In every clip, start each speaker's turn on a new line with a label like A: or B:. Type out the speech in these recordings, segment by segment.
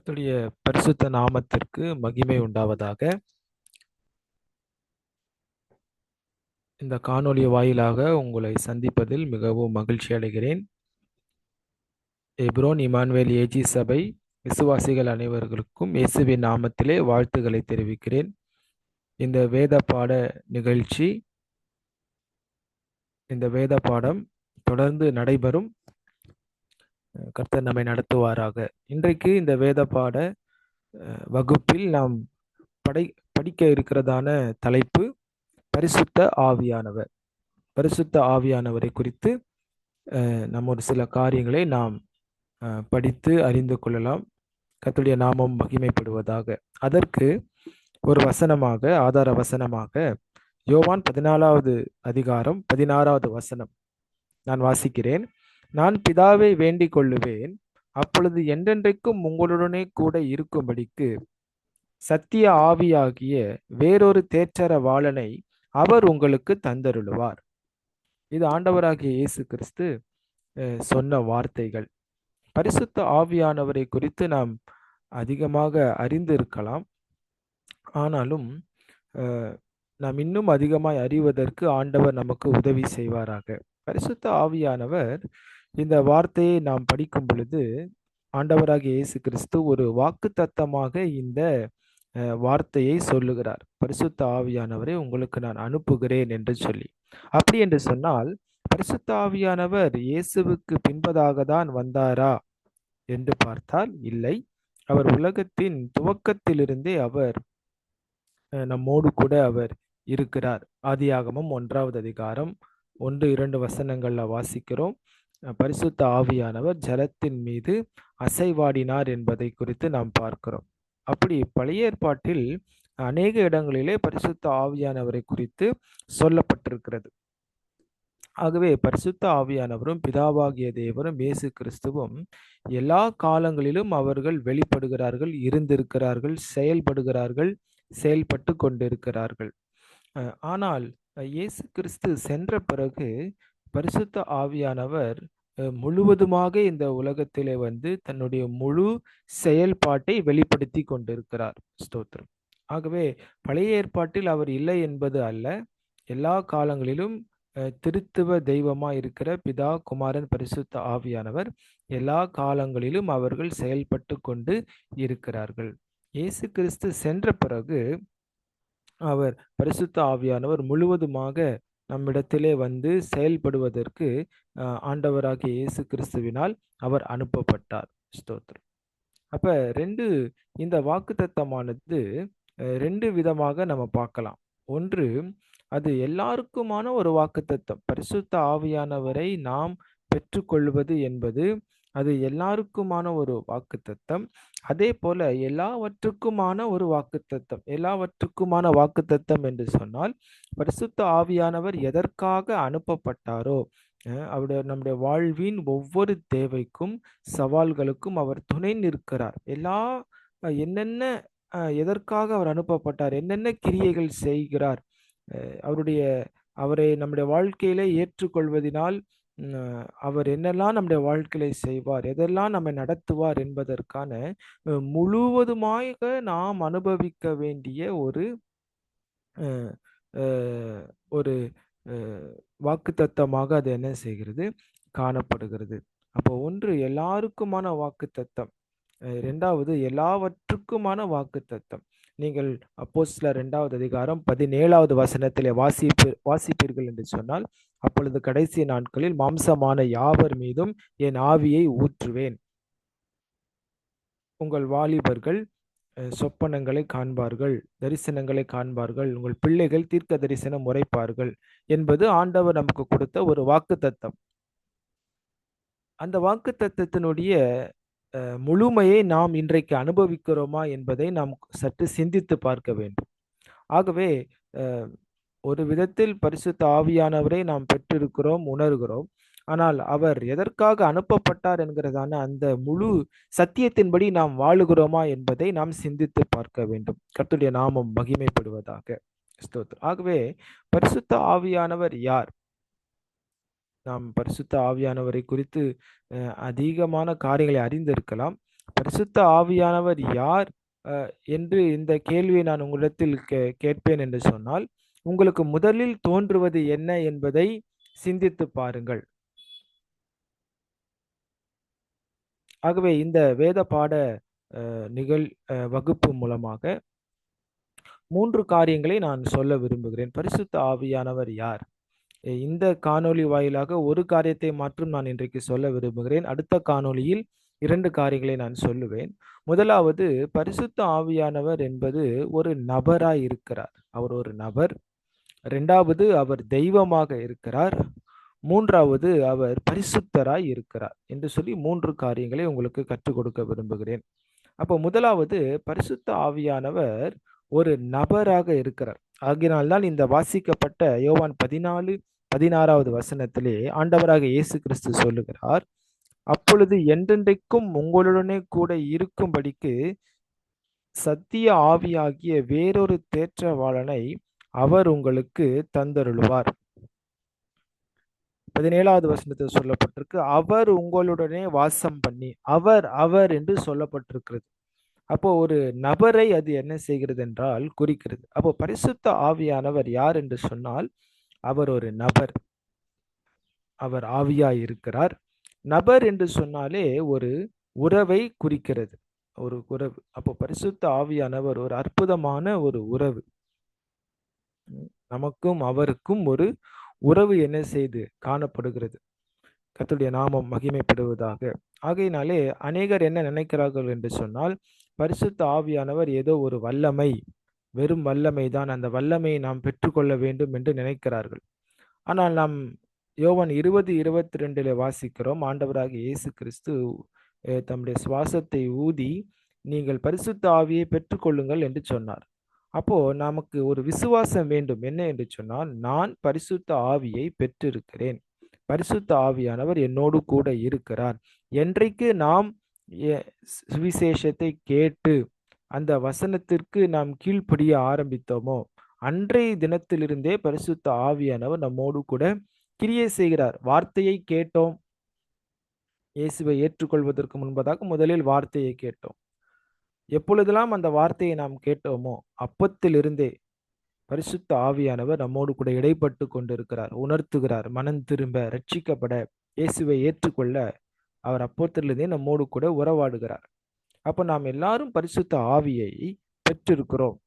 A: கர்த்தருடைய பரிசுத்த நாமத்திற்கு மகிமை உண்டாவதாக. இந்த காணொளி வாயிலாக உங்களை சந்திப்பதில் மிகவும் மகிழ்ச்சி அடைகிறேன். எப்ரோன் இமானுவேல் ஏஜி சபை விசுவாசிகள் அனைவர்களுக்கும் இயேசுவின் நாமத்திலே வாழ்த்துக்களை தெரிவிக்கிறேன். இந்த வேத பாட நிகழ்ச்சி, இந்த வேத பாடம் தொடர்ந்து நடைபெறும். கர்த்தர் நம்மை நடத்துவாராக. இன்றைக்கு இந்த வேத பாட வகுப்பில் நாம் படிக்க இருக்கிறதான தலைப்பு பரிசுத்த ஆவியானவர். பரிசுத்த ஆவியானவரை குறித்து நம்ம ஒரு சில காரியங்களை நாம் படித்து அறிந்து கொள்ளலாம். கர்த்தருடைய நாமம் மகிமைப்படுவதாக. அதற்கு ஒரு வசனமாக, ஆதார வசனமாக யோவான் 14வது அதிகாரம் 16வது வசனம் நான் வாசிக்கிறேன். நான் பிதாவை வேண்டிக் கொள்ளுவேன், அப்பொழுது என்றென்றைக்கும் உங்களுடனே கூட இருக்கும்படிக்கு சத்திய ஆவியாகிய வேறொரு தேற்றரவாளனை அவர் உங்களுக்கு தந்தருளுவார். இது ஆண்டவராகிய இயேசு கிறிஸ்து சொன்ன வார்த்தைகள். பரிசுத்த ஆவியானவரை குறித்து நாம் அதிகமாக அறிந்து இருக்கலாம். ஆனாலும் நாம் இன்னும் அதிகமாய் அறிவதற்கு ஆண்டவர் நமக்கு உதவி செய்வாராக. பரிசுத்த ஆவியானவர், இந்த வார்த்தையை நாம் படிக்கும் பொழுது ஆண்டவராகிய இயேசு கிறிஸ்து ஒரு வாக்குத்தத்தமாக இந்த வார்த்தையை சொல்லுகிறார். பரிசுத்த ஆவியானவரை உங்களுக்கு நான் அனுப்புகிறேன் என்று சொல்லி. அப்படி என்று சொன்னால் பரிசுத்த ஆவியானவர் இயேசுவுக்கு பின்பதாக தான் வந்தாரா என்று பார்த்தால் இல்லை. அவர் உலகத்தின் துவக்கத்திலிருந்தே அவர் நம்மோடு கூட அவர் இருக்கிறார். ஆதியாகமம் 1வது அதிகாரம் 1-2 வசனங்கள்ல வாசிக்கிறோம். பரிசுத்த ஆவியானவர் ஜலத்தின் மீது அசைவாடினார் என்பதை குறித்து நாம் பார்க்கிறோம். அப்படி பழைய ஏற்பாட்டில் அநேக இடங்களிலே பரிசுத்த ஆவியானவரை குறித்து சொல்லப்பட்டிருக்கிறது. ஆகவே பரிசுத்த ஆவியானவரும் பிதாவாகிய தேவரும் இயேசு கிறிஸ்துவும் எல்லா காலங்களிலும் அவர்கள் வெளிப்படுகிறார்கள், இருந்திருக்கிறார்கள், செயல்படுகிறார்கள், செயல்பட்டு கொண்டிருக்கிறார்கள். ஆனால் இயேசு கிறிஸ்து சென்ற பிறகு பரிசுத்த ஆவியானவர் முழுவதுமாக இந்த உலகத்திலே வந்து தன்னுடைய முழு செயல்பாட்டை வெளிப்படுத்தி கொண்டிருக்கிறார். ஸ்தோத்திரம். ஆகவே பழைய ஏற்பாட்டில் அவர் இல்லை என்பது அல்ல. எல்லா காலங்களிலும் திருத்துவ தெய்வமாய் இருக்கிற பிதா, குமாரன், பரிசுத்த ஆவியானவர் எல்லா காலங்களிலும் அவர்கள் செயல்பட்டு கொண்டு இருக்கிறார்கள். இயேசு கிறிஸ்து சென்ற பிறகு அவர் பரிசுத்த ஆவியானவர் முழுவதுமாக நம்மிடத்திலே வந்து செயல்படுவதற்கு ஆண்டவராகிய இயேசு கிறிஸ்துவினால் அவர் அனுப்பப்பட்டார். ஸ்தோத்திரம். அப்ப இந்த வாக்குத்தத்தமானது 2 விதமாக நம்ம பார்க்கலாம். ஒன்று, அது எல்லாருக்குமான ஒரு வாக்குத்தத்தம். பரிசுத்த ஆவியானவரை நாம் பெற்றுக்கொள்வது என்பது அது எல்லாருக்குமான ஒரு வாக்குத்தத்தம். அதே போல எல்லாவற்றுக்குமான ஒரு வாக்குத்தத்தம். எல்லாவற்றுக்குமான வாக்குத்தத்தம் என்று சொன்னால் பரிசுத்த ஆவியானவர் எதற்காக அனுப்பப்பட்டாரோ, நம்முடைய வாழ்வின் ஒவ்வொரு தேவைக்கும் சவால்களுக்கும் அவர் துணை நிற்கிறார். என்னென்ன எதற்காக அவர் அனுப்பப்பட்டார், என்னென்ன கிரியைகள் செய்கிறார், அவரை நம்முடைய வாழ்க்கையில ஏற்றுக்கொள்வதனால் அவர் என்னெல்லாம் நம்முடைய வாழ்க்கையில செய்வார், எதெல்லாம் நம்மை நடத்துவார் என்பதற்கான முழுவதுமாக நாம் அனுபவிக்க வேண்டிய ஒரு வாக்குத்தத்தமாக அது என்ன செய்கிறது, காணப்படுகிறது. அப்போ ஒன்று எல்லாருக்குமான வாக்குத்தத்தம், 2வது எல்லாவற்றுக்குமான வாக்குத்தத்தம். நீங்கள் அப்போஸ்தலர் 2வது அதிகாரம் 17வது வசனத்திலே வாசிப்பீர்கள் என்று சொன்னால், அப்பொழுது கடைசி நாட்களில் மாம்சமான யாவர் மீதும் என் ஆவியை ஊற்றுவேன். உங்கள் வாலிபர்கள் சொப்பனங்களை காண்பார்கள், தரிசனங்களை காண்பார்கள், உங்கள் பிள்ளைகள் தீர்க்க தரிசனம் உரைப்பார்கள் என்பது ஆண்டவர் நமக்கு கொடுத்த ஒரு வாக்குத்தத்தம். அந்த வாக்குத்தத்தத்தினுடைய முழுமையை நாம் இன்றைக்கு அனுபவிக்கிறோமா என்பதை நாம் சற்று சிந்தித்து பார்க்க வேண்டும். ஆகவே ஒரு விதத்தில் பரிசுத்த ஆவியானவரை நாம் பெற்றிருக்கிறோம், உணர்கிறோம். ஆனால் அவர் எதற்காக அனுப்பப்பட்டார் என்கிறதான அந்த முழு சத்தியத்தின்படி நாம் வாழுகிறோமா என்பதை நாம் சிந்தித்து பார்க்க வேண்டும். கர்த்தருடைய நாமம் மகிமைப்படுவதாக. ஸ்தோத்திரம். ஆகவே பரிசுத்த ஆவியானவர் யார்? நாம் பரிசுத்த ஆவியானவரை குறித்து அதிகமான காரியங்களை அறிந்திருக்கலாம். பரிசுத்த ஆவியானவர் யார் என்று இந்த கேள்வியை நான் உங்களிடத்தில் கேட்பேன் என்று சொன்னால், உங்களுக்கு முதலில் தோன்றுவது என்ன என்பதை சிந்தித்து பாருங்கள். ஆகவே இந்த வேத பாட வகுப்பு மூலமாக 3 காரியங்களை நான் சொல்ல விரும்புகிறேன். பரிசுத்த ஆவியானவர் யார்? இந்த காணொளி வாயிலாக ஒரு காரியத்தை மாற்றும் நான் இன்றைக்கு சொல்ல விரும்புகிறேன். அடுத்த காணொளியில் 2 காரியங்களை நான் சொல்லுவேன். முதலாவது, பரிசுத்த ஆவியானவர் என்பது ஒரு நபராய் இருக்கிறார். அவர் ஒரு நபர். 2வது, அவர் தெய்வமாக இருக்கிறார். 3வது, அவர் பரிசுத்தராய் இருக்கிறார் என்று சொல்லி 3 காரியங்களை உங்களுக்கு கற்றுக் கொடுக்க விரும்புகிறேன். அப்போ முதலாவது, பரிசுத்த ஆவியானவர் ஒரு நபராக இருக்கிறார். ஆகினால்தான் இந்த வாசிக்கப்பட்ட யோவான் 14:16 வசனத்திலே ஆண்டவராக இயேசு கிறிஸ்து சொல்லுகிறார், அப்பொழுது என்றென்றைக்கும் உங்களுடனே கூட இருக்கும்படிக்கு சத்திய ஆவியாகிய வேறொரு தேற்றவாளனை அவர் உங்களுக்கு தந்தருளுவார். 17வது வசனத்தில் சொல்லப்பட்டிருக்கு, அவர் உங்களுடனே வாசம் பண்ணி. அவர் என்று சொல்லப்பட்டிருக்கிறது. அப்போ ஒரு நபரை அது என்ன செய்கிறது என்றால் குறிக்கிறது. அப்போ பரிசுத்த ஆவியானவர் யார் என்று சொன்னால், அவர் ஒரு நபர். அவர் ஆவியாய் இருக்கிறார். நபர் என்று சொன்னாலே ஒரு உறவை குறிக்கிறது. ஒரு உறவு. அப்போ பரிசுத்த ஆவியானவர் ஒரு அற்புதமான ஒரு உறவு. நமக்கும் அவருக்கும் ஒரு உறவு என்ன செய்து காணப்படுகிறது. கர்த்தருடைய நாமம் மகிமைப்படுவதாக. ஆகையினாலே அநேகர் என்ன நினைக்கிறார்கள் என்று சொன்னால், பரிசுத்த ஆவியானவர் ஏதோ ஒரு வல்லமை, வெறும் வல்லமை தான், அந்த வல்லமையை நாம் பெற்றுக்கொள்ள வேண்டும் என்று நினைக்கிறார்கள். ஆனால் நாம் யோவான் 20:22 வாசிக்கிறோம், ஆண்டவராகிய இயேசு கிறிஸ்து தம்முடைய சுவாசத்தை ஊதி நீங்கள் பரிசுத்த ஆவியை பெற்றுக்கொள்ளுங்கள் என்று சொன்னார். அப்போ நமக்கு ஒரு விசுவாசம் வேண்டும். என்ன என்று சொன்னால், நான் பரிசுத்த ஆவியை பெற்றிருக்கிறேன், பரிசுத்த ஆவியானவர் என்னோடு கூட இருக்கிறார். என்றைக்கு நாம் சுவிசேஷத்தை கேட்டு அந்த வசனத்திற்கு நாம் கீழ்ப்படிய ஆரம்பித்தோமோ, அன்றைய தினத்திலிருந்தே பரிசுத்த ஆவியானவர் நம்மோடு கூட கிரியை செய்கிறார். வார்த்தையை கேட்டோம். இயேசுவை ஏற்றுக்கொள்வதற்கு முன்பதாக முதலில் வார்த்தையை கேட்டோம். எப்பொழுதெல்லாம் அந்த வார்த்தையை நாம் கேட்டோமோ அப்பத்திலிருந்தே பரிசுத்த ஆவியானவர் நம்மோடு கூட இடைப்பட்டு கொண்டிருக்கிறார், உணர்த்துகிறார். மனம் திரும்ப, ரட்சிக்கப்பட, இயேசுவை ஏற்றுக்கொள்ள அவர் அப்பத்திலிருந்தே நம்மோடு கூட உறவாடுகிறார். அப்ப நாம் எல்லாரும் பரிசுத்த ஆவியை பெற்றிருக்கிறோம்.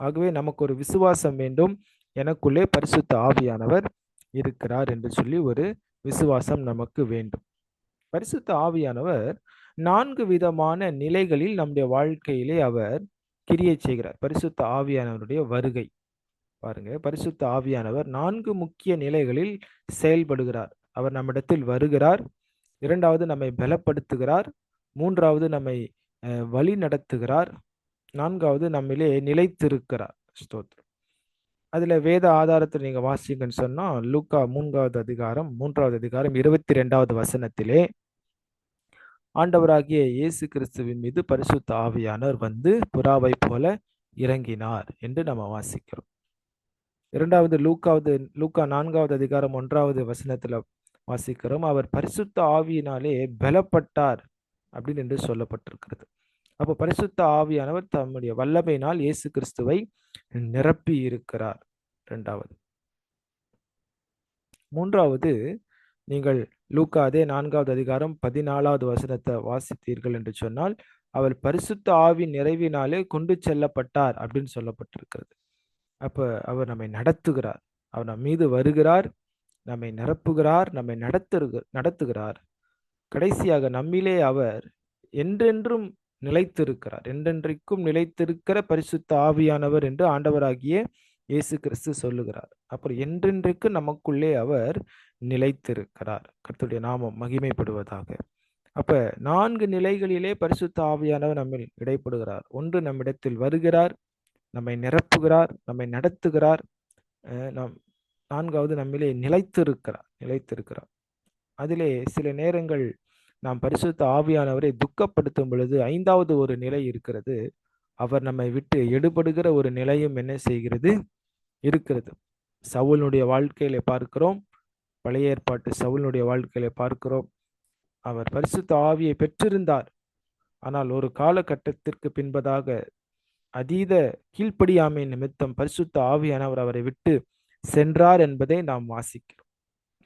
A: ஆகவே நமக்கு ஒரு விசுவாசம் வேண்டும், எனக்குள்ளே பரிசுத்த ஆவியானவர் இருக்கிறார் என்று சொல்லி ஒரு விசுவாசம் நமக்கு வேண்டும். பரிசுத்த ஆவியானவர் 4 விதமான நிலைகளில் நம்முடைய வாழ்க்கையிலே அவர் கிரியை செய்கிறார். பரிசுத்த ஆவியானவருடைய வருகை பாருங்க, பரிசுத்த ஆவியானவர் 4 முக்கிய நிலைகளில் செயல்படுகிறார். அவர் நம்மிடத்தில் வருகிறார். 2வது நம்மை பலப்படுத்துகிறார். 3வது நம்மை வழி நடத்துகிறார். 4வது நம்மிலே நிலைத்திருக்கிறார். ஸ்தோத்திரம். அதுல வேத ஆதாரத்தில் நீங்க வாசிங்கன்னு சொன்னா, லூக்கா 3வது அதிகாரம் 22வது வசனத்திலே ஆண்டவராகிய இயேசு கிறிஸ்துவின் மீது பரிசுத்த ஆவியானவர் வந்து புறாவை போல இறங்கினார் என்று நம்ம வாசிக்கிறோம். 2வது லூக்கா 4வது அதிகாரம் 1வது வசனத்துல வாசிக்கிறோம், அவர் பரிசுத்த ஆவியினாலே பலப்பட்டார் அப்படின்னு என்று சொல்லப்பட்டிருக்கிறது. அப்போ பரிசுத்த ஆவியானவர் தம்முடைய வல்லமையினால் இயேசு கிறிஸ்துவை நிரப்பி இருக்கிறார். 2வது. 3வது, நீங்கள் லூக்கா அதே 4வது அதிகாரம் 14வது வசனத்தை வாசித்தீர்கள் என்று சொன்னால், அவர் பரிசுத்த ஆவி நிறைவினாலே கொண்டு செல்லப்பட்டார் அப்படின்னு சொல்லப்பட்டிருக்கிறது. அப்ப அவர் நம்மை நடத்துகிறார், அவர் நம் மீது வருகிறார், நம்மை நிரப்புகிறார், நம்மை நடத்துகிறார். கடைசியாக நம்மிலே அவர் என்றென்றும் நிலைத்திருக்கிறார். என்றென்றைக்கும் நிலைத்திருக்கிற பரிசுத்த ஆவியானவர் என்று ஆண்டவராகிய இயேசு கிறிஸ்து சொல்லுகிறார். அப்புறம் என்றென்றைக்கு நமக்குள்ளே அவர் நிலைத்திருக்கிறார். கர்த்தருடைய நாமம் மகிமைப்படுவதாக. அப்ப 4 நிலைகளிலே பரிசுத்த ஆவியானவர் நம்மில் இடைப்படுகிறார். 1, நம்மிடத்தில் வருகிறார், நம்மை நிரப்புகிறார், நம்மை நடத்துகிறார். 4வது நம்மிலே நிலைத்திருக்கிறார். அதிலே சில நேரங்கள் நாம் பரிசுத்த ஆவியானவரை துக்கப்படுத்தும் பொழுது 5வது ஒரு நிலை இருக்கிறது. அவர் நம்மை விட்டு எடுபடுகிற ஒரு நிலையும் என்ன செய்கிறது இருக்கிறது. சவுலுடைய வாழ்க்கையில பார்க்கிறோம், பழைய ஏற்பாட்டு சவுலுடைய வாழ்க்கையில பார்க்கிறோம். அவர் பரிசுத்த ஆவியை பெற்றிருந்தார். ஆனால் ஒரு காலகட்டத்திற்கு பின்பதாக அதீத கீழ்ப்படியாமை நிமித்தம் பரிசுத்த ஆவியானவர் அவரை விட்டு சென்றார் என்பதை நாம் வாசிக்கிறோம்.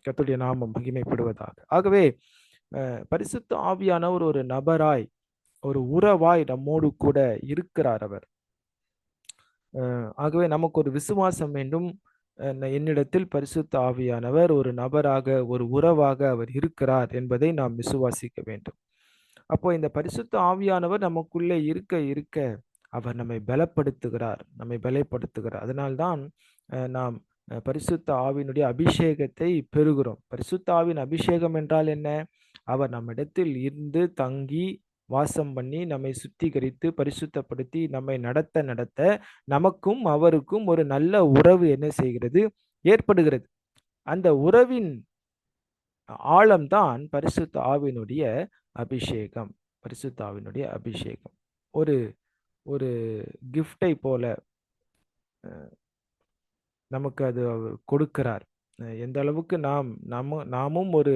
A: கர்த்தருடைய நாமம் மகிமைப்படுவதாக. ஆகவே பரிசுத்த ஆவியானவர் ஒரு நபராய், ஒரு உறவாய் நம்மோடு கூட இருக்கிறார் அவர். ஆகவே நமக்கு ஒரு விசுவாசம் வேண்டும். என்னிடத்தில் பரிசுத்த ஆவியானவர் ஒரு நபராக, ஒரு உறவாக அவர் இருக்கிறார் என்பதை நாம் விசுவாசிக்க வேண்டும். அப்போ இந்த பரிசுத்த ஆவியானவர் நமக்குள்ளே இருக்க இருக்க அவர் நம்மை பலப்படுத்துகிறார், நம்மை பலப்படுத்துகிறார். அதனால்தான் நாம் பரிசுத்த ஆவியினுடைய அபிஷேகத்தை பெறுகிறோம். பரிசுத்த ஆவியின் அபிஷேகம் என்றால் என்ன? அவர் நம்மிடத்தில் இருந்து தங்கி வாசம் பண்ணி நம்மை சுத்திகரித்து பரிசுத்தப்படுத்தி நம்மை நடத்த நடத்த நமக்கும் அவருக்கும் ஒரு நல்ல உறவு என்ன செய்கிறது? ஏற்படுகிறது. அந்த உறவின் ஆழம்தான் பரிசுத்த ஆவியினுடைய அபிஷேகம். பரிசுத்த ஆவியினுடைய அபிஷேகம் ஒரு ஒரு கிஃப்டை போல நமக்கு அது அவர் கொடுக்கிறார். எந்த அளவுக்கு நாமும் ஒரு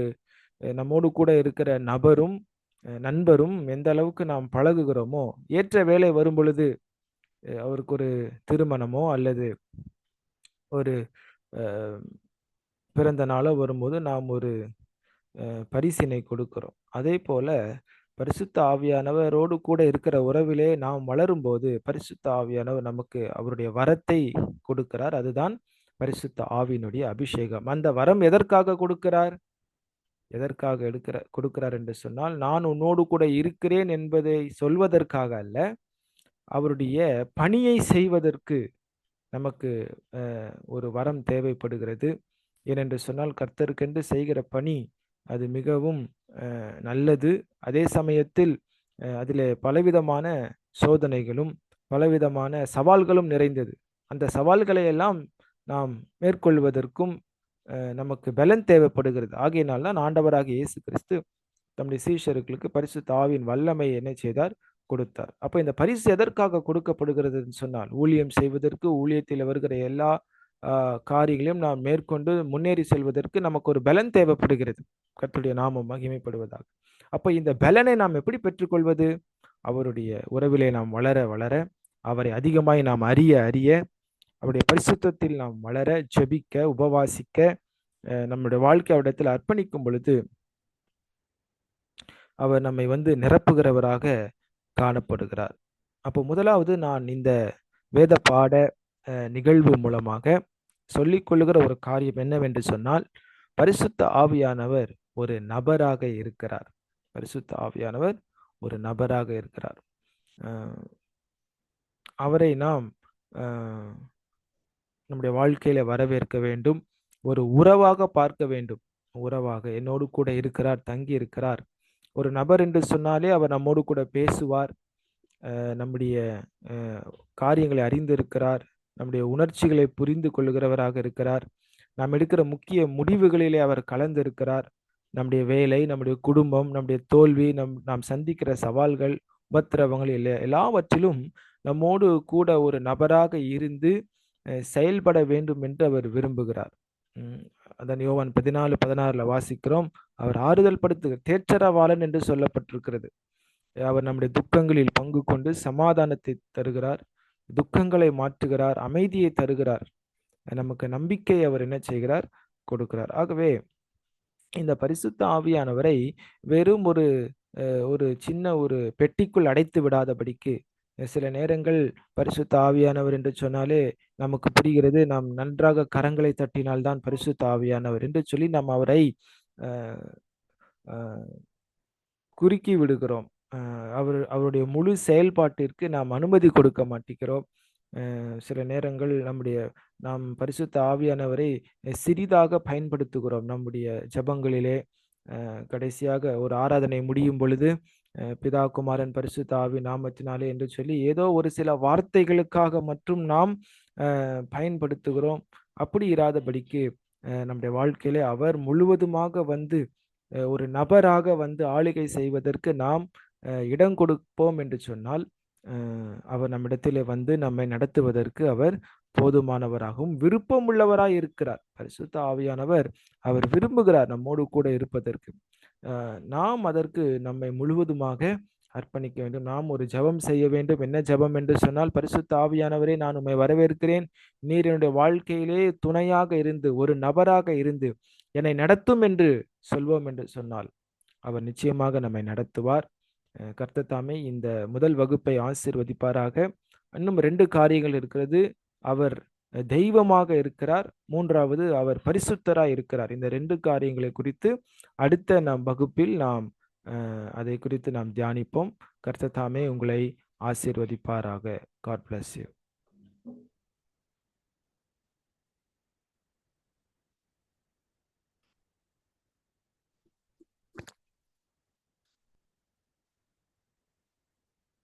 A: நம்மோடு கூட இருக்கிற நபரும் நண்பரும் எந்த அளவுக்கு நாம் பழகுகிறோமோ, ஏற்ற வேலை வரும் பொழுது அவருக்கு ஒரு திருமணமோ அல்லது ஒரு பிறந்த நாளோ வரும்போது நாம் ஒரு பரிசினை கொடுக்கிறோம். அதே போல பரிசுத்த ஆவியானவரோடு கூட இருக்கிற உறவிலே நாம் வளரும்போது பரிசுத்த ஆவியானவர் நமக்கு அவருடைய வரத்தை கொடுக்கிறார். அதுதான் பரிசுத்த ஆவியினுடைய அபிஷேகம். அந்த வரம் எதற்காக கொடுக்கிறார்? எதற்காக கொடுக்கிறார் என்று சொன்னால், நான் உன்னோடு கூட இருக்கிறேன் என்பதை சொல்வதற்காக அல்ல, அவருடைய பணியை செய்வதற்கு நமக்கு ஒரு வரம் தேவைப்படுகிறது. ஏனென்று சொன்னால், கர்த்தருக்கென்று செய்கிற பணி அது மிகவும் நல்லது. அதே சமயத்தில் அதிலே பலவிதமான சோதனைகளும் பலவிதமான சவால்களும் நிறைந்தது. அந்த சவால்களை எல்லாம் நாம் மேற்கொள்வதற்கும் நமக்கு பலன் தேவைப்படுகிறது. ஆகையினால் தான் ஆண்டவராகிய இயேசு கிறிஸ்து தம்முடைய சீஷர்களுக்கு பரிசுத்த ஆவியின் வல்லமை என்ன செய்தார்? கொடுத்தார். அப்ப இந்த பரிசு எதற்காக கொடுக்கப்படுகிறது சொன்னால், ஊழியம் செய்வதற்கு, ஊழியத்தில் வருகிற எல்லா காரியங்களையும் நாம் மேற்கொண்டு முன்னேறி செல்வதற்கு நமக்கு ஒரு பலன் தேவைப்படுகிறது. கர்த்தருடைய நாமம் மகிமைப்படுவதாக. அப்ப இந்த பலனை நாம் எப்படி பெற்றுக்கொள்வது? அவருடைய உறவிலே நாம் வளர வளர, அவரை அதிகமாய் நாம் அறிய அறிய, அவருடைய பரிசுத்தத்தில் நாம் வளர, ஜெபிக்க, உபவாசிக்க, நம்முடைய வாழ்க்கை அவரிடத்தில் அர்ப்பணிக்கும் பொழுது அவர் நம்மை நிரப்புகிறவராக காணப்படுகிறார். அப்போ முதலாவது நான் இந்த வேத பாட நிகழ்வு மூலமாக சொல்லிக்கொள்ளுகிற ஒரு காரியம் என்னவென்று சொன்னால், பரிசுத்த ஆவியானவர் ஒரு நபராக இருக்கிறார். பரிசுத்த ஆவியானவர் ஒரு நபராக இருக்கிறார். அவரை நாம் நம்முடைய வாழ்க்கையில வரவேற்க வேண்டும். ஒரு உறவாக பார்க்க வேண்டும். உறவாக என்னோடு கூட இருக்கிறார், தங்கி இருக்கிறார். ஒரு நபர் என்று சொன்னாலே அவர் நம்மோடு கூட பேசுவார், நம்முடைய காரியங்களை அறிந்திருக்கிறார், நம்முடைய உணர்ச்சிகளை புரிந்து கொள்கிறவராக இருக்கிறார், நாம் எடுக்கிற முக்கிய முடிவுகளிலே அவர் கலந்திருக்கிறார். நம்முடைய வேலை, நம்முடைய குடும்பம், நம்முடைய தோல்வி, நாம் சந்திக்கிற சவால்கள், உபத்திரவங்கள் எல்லாவற்றிலும் நம்மோடு கூட ஒரு நபராக இருந்து செயல்பட வேண்டும் என்று அவர் விரும்புகிறார். அதான் யோவான் 14:16 வாசிக்கிறோம். அவர் ஆறுதல் படுத்துகிற தேற்றரவாளன் என்று சொல்லப்பட்டிருக்கிறது. அவர் நம்முடைய துக்கங்களில் பங்கு கொண்டு சமாதானத்தை தருகிறார், துக்கங்களை மாற்றுகிறார், அமைதியை தருகிறார், நமக்கு நம்பிக்கை அவர் என்ன செய்கிறார்? கொடுக்கிறார். ஆகவே இந்த பரிசுத்த ஆவியானவரை வெறும் ஒரு சின்ன ஒரு பெட்டிக்குள் அடைத்து விடாதபடிக்கு, சில நேரங்கள் பரிசுத்த ஆவியானவர் என்று சொன்னாலே நமக்கு புரிகிறது, நாம் நன்றாக கரங்களை தட்டினால்தான் பரிசுத்த ஆவியானவர் என்று சொல்லி நாம் அவரை குறுக்கி விடுகிறோம். அவருடைய முழு செயல்பாட்டிற்கு நாம் அனுமதி கொடுக்க மாட்டேங்கிறோம். சில நேரங்கள் நாம் பரிசுத்த ஆவியானவரை சிறிதாக பயன்படுத்துகிறோம் நம்முடைய ஜெபங்களிலே. கடைசியாக ஒரு ஆராதனை முடியும் பொழுது பிதா குமாரன் பரிசுத்த ஆவி நாமத்தினாலே என்று சொல்லி ஏதோ ஒரு சில வார்த்தைகளுக்காக மட்டும் நாம் பயன்படுத்துகிறோம். அப்படி இராதபடிக்கு நம்முடைய வாழ்க்கையிலே அவர் முழுவதுமாக ஒரு நபராக ஆளுகை செய்வதற்கு நாம் இடம் கொடுப்போம் என்று சொன்னால், அவர் நம்மிடத்திலே நம்மை நடத்துவதற்கு அவர் போதுமானவராகவும் விருப்பம் உள்ளவராய் இருக்கிறார். பரிசுத்த ஆவியானவர் அவர் விரும்புகிறார் நம்மோடு கூட இருப்பதற்கு. நாம் அதற்கு நம்மை முழுவதுமாக அர்ப்பணிக்க வேண்டும். நாம் ஒரு ஜெபம் செய்ய வேண்டும். என்ன ஜெபம் என்று சொன்னால், பரிசுத்த ஆவியானவரே, நான் உம்மை வரவேற்கிறேன். நீர் என்னுடைய வாழ்க்கையிலே துணையாக இருந்து, ஒரு நபராக இருந்து என்னை நடத்தும் என்று சொல்வோம் என்று சொன்னால், அவர் நிச்சயமாக நம்மை நடத்துவார். கர்த்தர் தாமே இந்த முதல் வகுப்பை ஆசீர்வதிப்பாராக. இன்னும் 2 காரியங்கள் இருக்கிறது. அவர் தெய்வமாக இருக்கிறார். 3வது அவர் பரிசுத்தராய் இருக்கிறார். இந்த 2 காரியங்களை குறித்து அடுத்த நம் வகுப்பில் நாம் அதை குறித்து நாம் தியானிப்போம். கர்த்தர் தாமே உங்களை ஆசீர்வதிப்பாராக. God bless you.